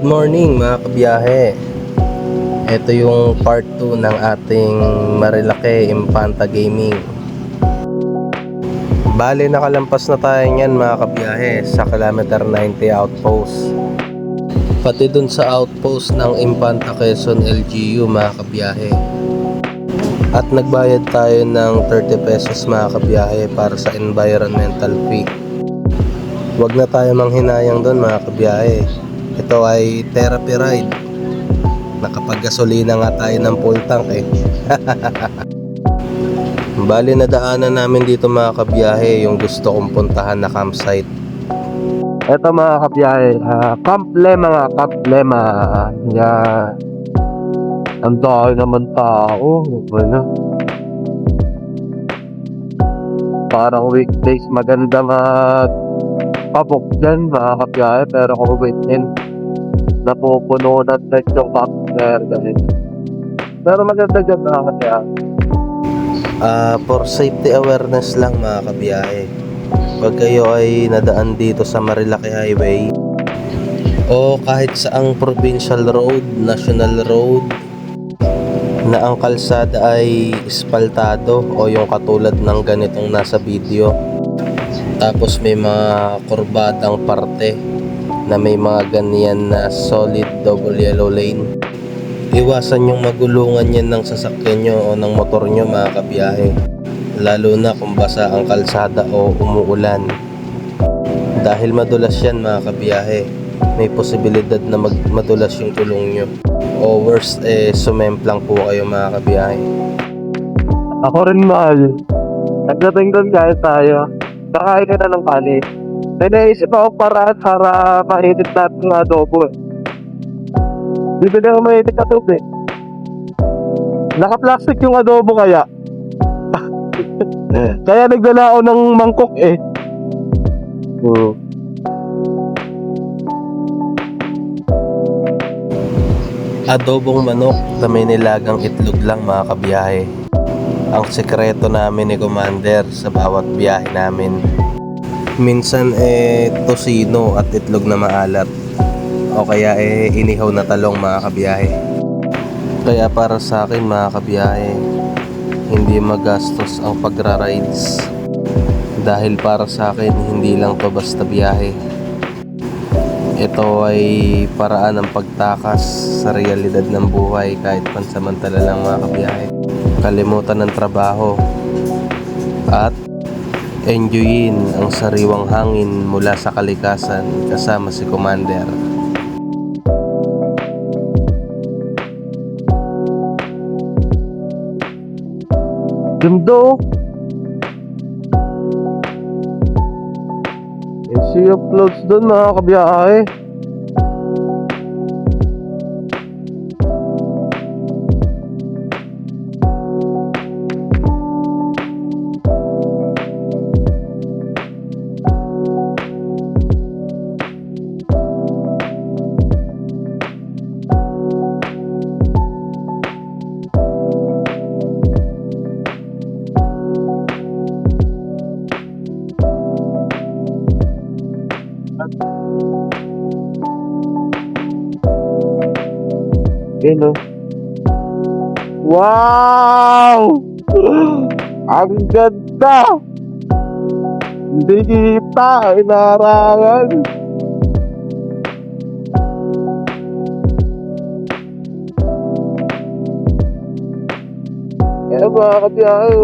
Good morning mga kabiyahe. Ito yung part 2 ng ating Marilake Infanta Gaming. Bale nakalampas na tayo niyan mga kabiyahe sa kilometer 90 outpost. Pati dun sa outpost ng Infanta Quezon LGU mga kabiyahe. At nagbayad tayo ng 30 pesos mga kabiyahe para sa environmental fee. Huwag na tayo manghinayang dun mga kabiyahe. Ito ay therapy ride. Nakapaggasolina nga tayo ng full tank eh. Bali nadaanan namin dito mga kabiyahe yung gusto kong puntahan na campsite. Ito mga kabiyahe, Camp Lema nga, Camp Lema. Yan. Ang dahil naman tao. Wala. Parang weekdays maganda pabok dyan mga kabiyahe, pero kung weekend napupuno na yung partner ganito. Pero maganda dyan mga kabiyahe. For safety awareness lang mga kabiyahe, pag kayo ay nadaan dito sa Marilake Highway o kahit saang provincial road, national road na ang kalsada ay espaltado o yung katulad ng ganitong nasa video, tapos may mga kurbadang parte na may mga ganyan na solid double yellow lane, iwasan yung magulungan yan ng sasakyan nyo o ng motor nyo mga kabiyahe, lalo na kung basa ang kalsada o umuulan, dahil madulas yan mga kabiyahe. May posibilidad na madulas yung tulong nyo o worst sumemplang po kayo mga kabiyahe. Ako rin mahal, nagdating doon kahit tayo kakain ka na ng kanin. May naisip ako paraan para mainit natin ng adobo eh. Bibili ako mainit na tubig. Naka-plastic yung adobo kaya. Kaya nagdala ako ng mangkok eh. Adobong manok na may nilagang itlog lang mga kabiyahe. Ang sekreto namin ni Commander sa bawat biyahe namin. Minsan tosino at itlog na maalat, o kaya inihaw na talong mga kabiyahe. Kaya para sa akin mga kabiyahe, hindi magastos ang pagra-rides, dahil para sa akin hindi lang to basta biyahe. Ito ay paraan ng pagtakas sa realidad ng buhay kahit pansamantala lang mga kabiyahe. Kalimutan ng trabaho at enjoyin ang sariwang hangin mula sa kalikasan kasama si Commander. Gundo! Sea of clouds doon mga kabiyahe. Wow! Ang ganda! Hindi kita inarangan. Kaya mga kabiyahe,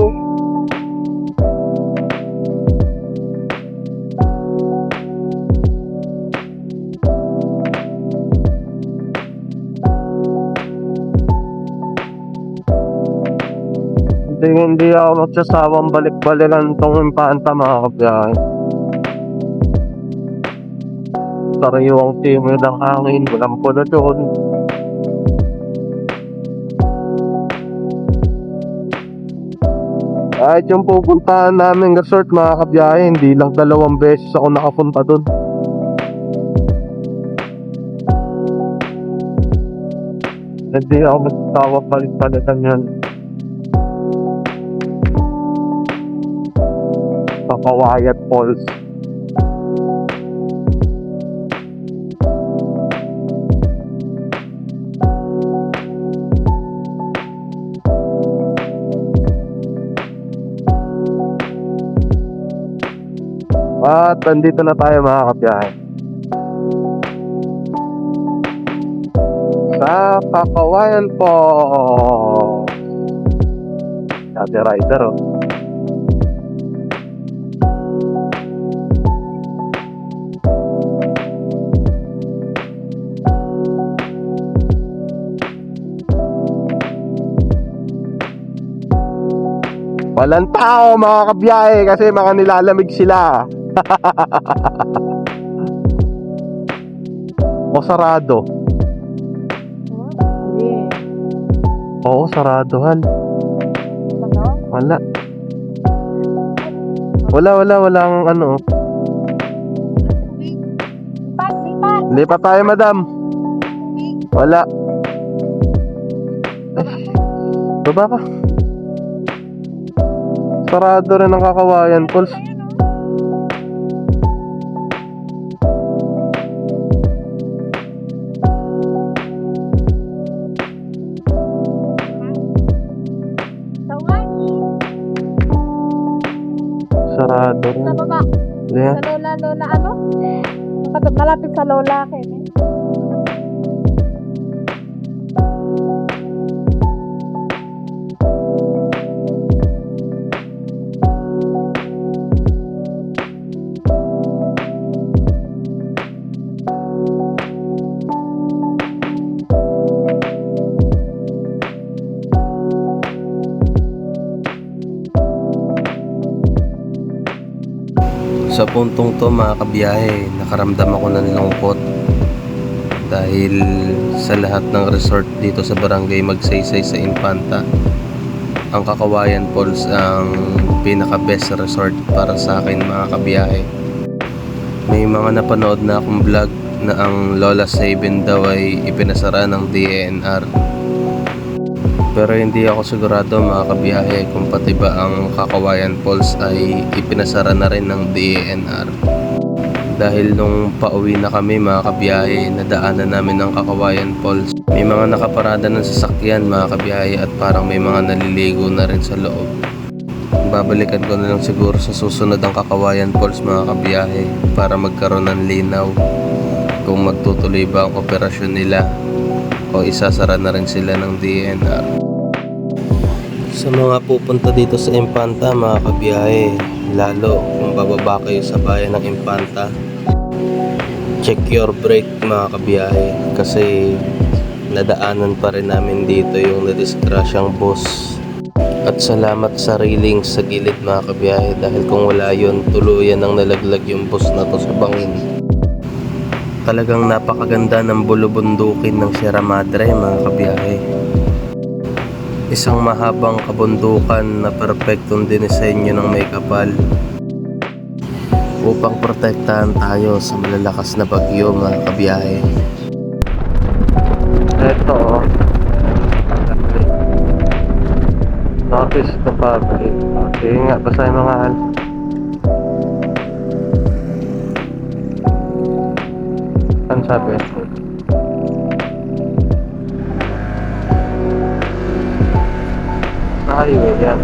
hindi ako magsasawang balik-balikan tong Infanta mga kabiyahe. Sariwang simoy ng hangin, walang polusyon. Kahit yung pupuntahan namin resort mga kabiyahe, hindi lang 2 beses ako nakapunta dun. Hindi ako magsasawang balik-balikan yan. Papawayat Falls. At nandito na tayo mga kabiyahe. Sa Kakawayan po. Dati rider oh. Walang tao mga kabiyahe kasi mga nilalamig sila. O sarado. Hindi. Oo, sarado Han. Ano? Wala. Walang ano. Lipat! Lipat tayo madam. Wala. Baba ka. Sarado rin ang Kakawayan Falls. Sarado rin. Sa baba. Yeah. Sa lola ano? Malapit sa lola Ken. Sa puntong to mga kabiyahe, nakaramdam ako ng lungkot dahil sa lahat ng resort dito sa barangay Magsaysay sa Infanta, ang Kakawayan Falls ang pinaka best resort para sa akin mga kabiyahe. May mga napanood na akong vlog na ang Lola Sabin daw ay ipinasara ng DENR, pero hindi ako sigurado mga kabiyahe kung pati ba ang Kakawayan Falls ay ipinasara na rin ng DENR. Dahil nung pauwi na kami mga kabiyahe, nadaanan namin ang Kakawayan Falls. May mga nakaparada ng sasakyan mga kabiyahe at parang may mga naliligo na rin sa loob. Babalikan ko na lang siguro sa susunod ang Kakawayan Falls mga kabiyahe para magkaroon ng linaw kung magtutuloy ba ang operasyon nila o isasara na rin sila ng DENR. Sa mga pupunta dito sa Infanta mga kabiyahe, lalo kung bababa kayo sa bayan ng Infanta, check your brake mga kabiyahe kasi nadaanan pa rin namin dito yung nadiskrasyang bus. At salamat sa railing sa gilid mga kabiyahe dahil kung wala yun, tuluyan ang nalaglag yung bus na to sa bangin. Talagang napakaganda ng bulubundukin ng Sierra Madre mga kabiyahe. Isang mahabang kabundukan na perpektong dinisenyo ng may kapal upang protektahan tayo sa malalakas na bagyo mga kabiyahe. Ito oh. Notice to public. Okay nga, basahin mo nga Han. Ano sabi? Highway yan.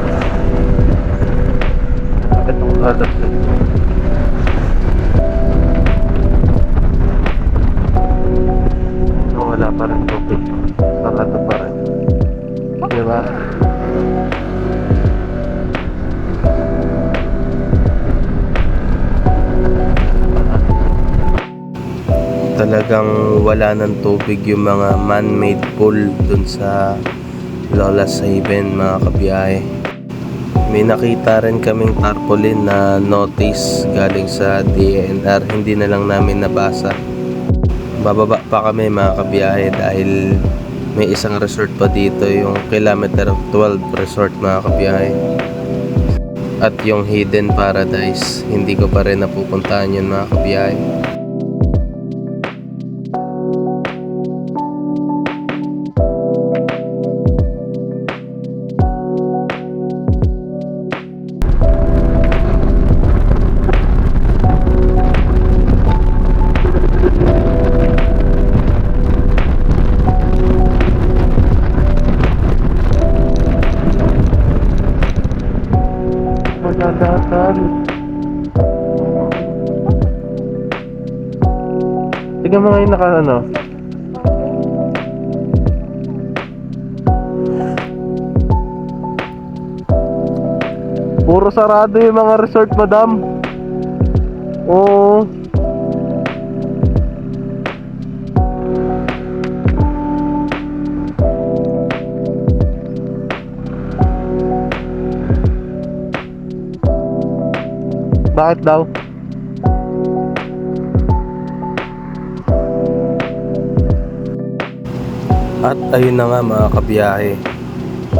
Itong alas wala pa rin tubig. Sarado pa rin. Diba? Talagang wala ng tubig yung mga man-made pool dun sa Lola Sabin mga kabiyahe. May nakita rin kaming tarpaulin na notice galing sa DENR, hindi na lang namin nabasa. Bababa pa kami mga kabiyahe dahil may isang resort pa dito, yung Kilometer 12 Resort mga kabiyahe. At yung Hidden Paradise, hindi ko pa rin napupuntahan yun mga kabiyahe. Magdadatan. Tignan mo ngayon naka ano. Puro sarado yung mga resort, madam. Oo. Bakit daw? At ayun na nga mga kabiyahe.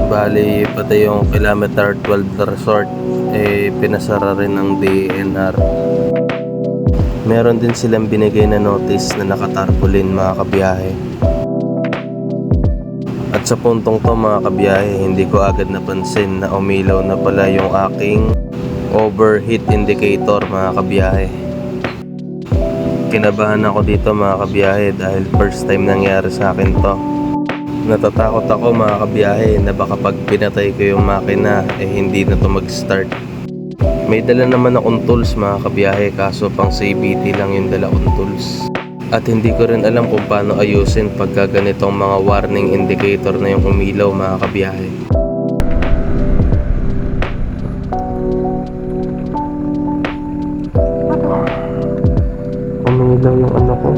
Bali, pati yung kilometer 12 na resort, pinasara rin ng DENR. Meron din silang binigay na notice na nakatarpaulin mga kabiyahe. At sa puntong to mga kabiyahe, hindi ko agad napansin na umilaw na pala yung aking overheat indicator mga kabiyahe. Kinabahan ako dito mga kabiyahe dahil first time nangyari sa akin to. Natatakot ako mga kabiyahe na baka pag pinatay ko yung makina hindi na to mag-start. May dala naman akong tools mga kabiyahe, kaso pang CVT lang yung dala kong tools. At hindi ko rin alam kung paano ayusin pagka ganitong mga warning indicator na yung umilaw mga kabiyahe. Umilaw yung ano ko.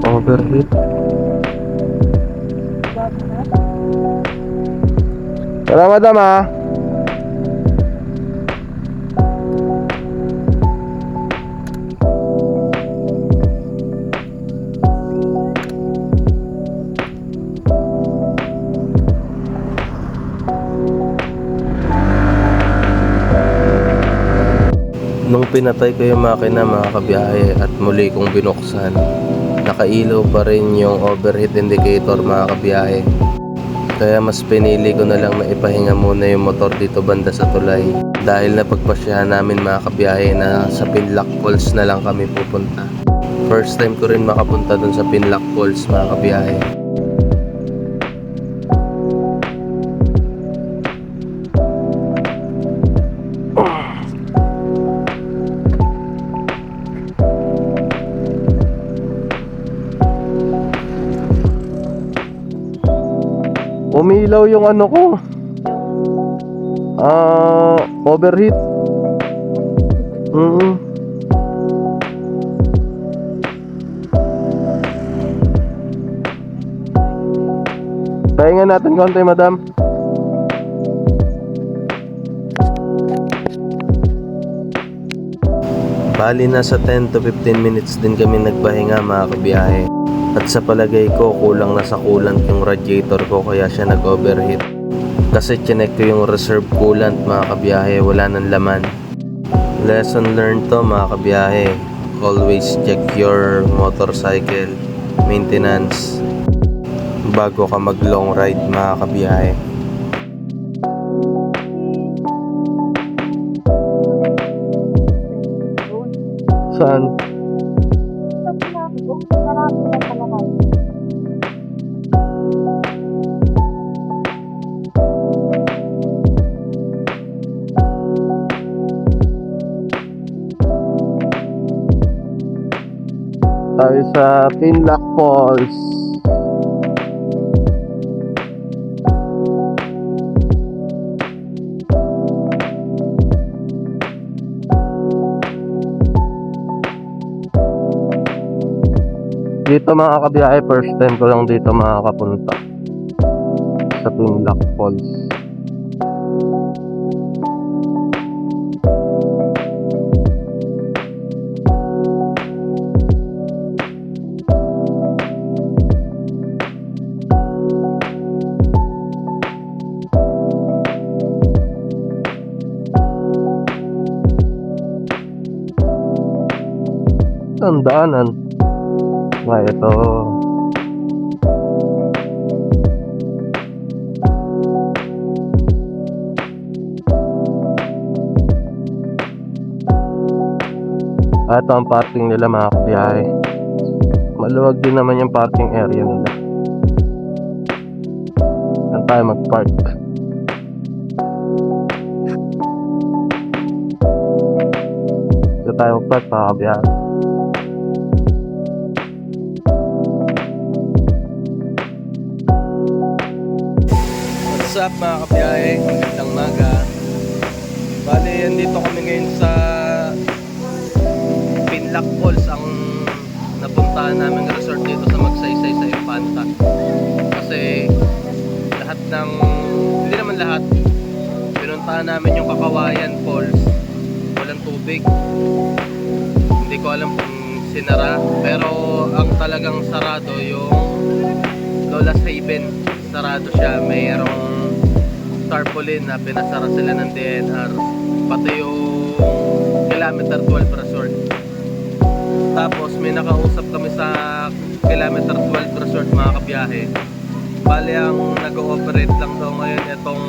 Overheat. Tara, madam ah. Nung pinatay ko yung makina mga kabiyahe at muli kong binuksan, nakailaw pa rin yung overheat indicator mga kabiyahe. Kaya mas pinili ko na lang na ipahinga muna yung motor dito banda sa tulay. Dahil napagpasyahan namin mga kabiyahe na sa Pinlock Falls na lang kami pupunta. First time ko rin makapunta dun sa Pinlock Falls mga kabiyahe. Umilaw yung ano ko. Overheat. Pahinga natin konti, madam. Bali nasa 10 to 15 minutes din kami nagpahinga mga kabiyahe. At sa palagay ko kulang na sa coolant yung radiator ko kaya siya nag-overheat. Kasi chinek ko yung reserve coolant mga kabiyahe, wala nang laman. Lesson learned to mga kabiyahe. Always check your motorcycle maintenance bago ka mag long ride mga kabiyahe. Saan? Tayo sa Pinlock Falls. Dito mga kabiyahe, first time ko lang dito makakapunta sa Pinlock Falls. Ang daanan. Ito. Ito ang parking nila mga kabiyahe. Maluwag din naman yung parking area nila. Saan tayo mag-park? Saan tayo mag-park mga kabiyahe? What's up mga kabiyahe? Magandang maga. Bali, andito kami ngayon sa Pinlac Falls, ang napuntahan namin resort dito sa Magsaysay sa Infanta. Kasi lahat ng, hindi naman lahat, pinuntahan namin yung Kakawayan Falls, walang tubig. Hindi ko alam kung sinara, pero ang talagang sarado yung Lola's Haven. Sarado siya, mayroong tarpaulin na pinasara sila ng DNR, pati yung Kilometer 12 Resort. Tapos may nakausap kami sa Kilometer 12 Resort mga kabiyahe. Bali ang nag-ooperate lang daw ngayon itong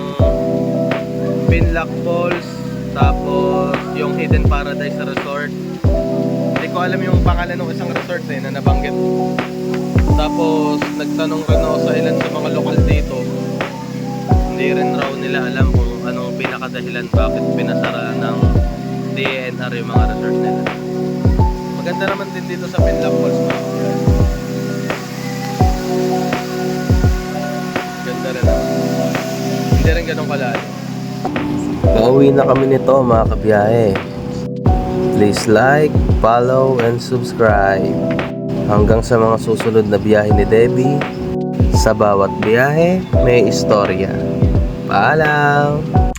Pinlac Falls, tapos yung Hidden Paradise Resort. Hindi ko alam yung pangalan ng isang resort na nabanggit. Tapos nagtanong rin ako sa ilan sa mga lokal dito. Hindi rin raw nila alam kung anong pinakadahilan bakit pinasara ng DNR yung mga resort nila. Maganda naman din dito sa Pinlac Falls mga kabiyahe. Ganda rin naman. Hindi rin ganun kalalim. Pauwi na kami nito mga kabiyahe. Please like, follow, and subscribe. Hanggang sa mga susunod na biyahe ni Debbie. Sa bawat biyahe, may istorya. Paalam!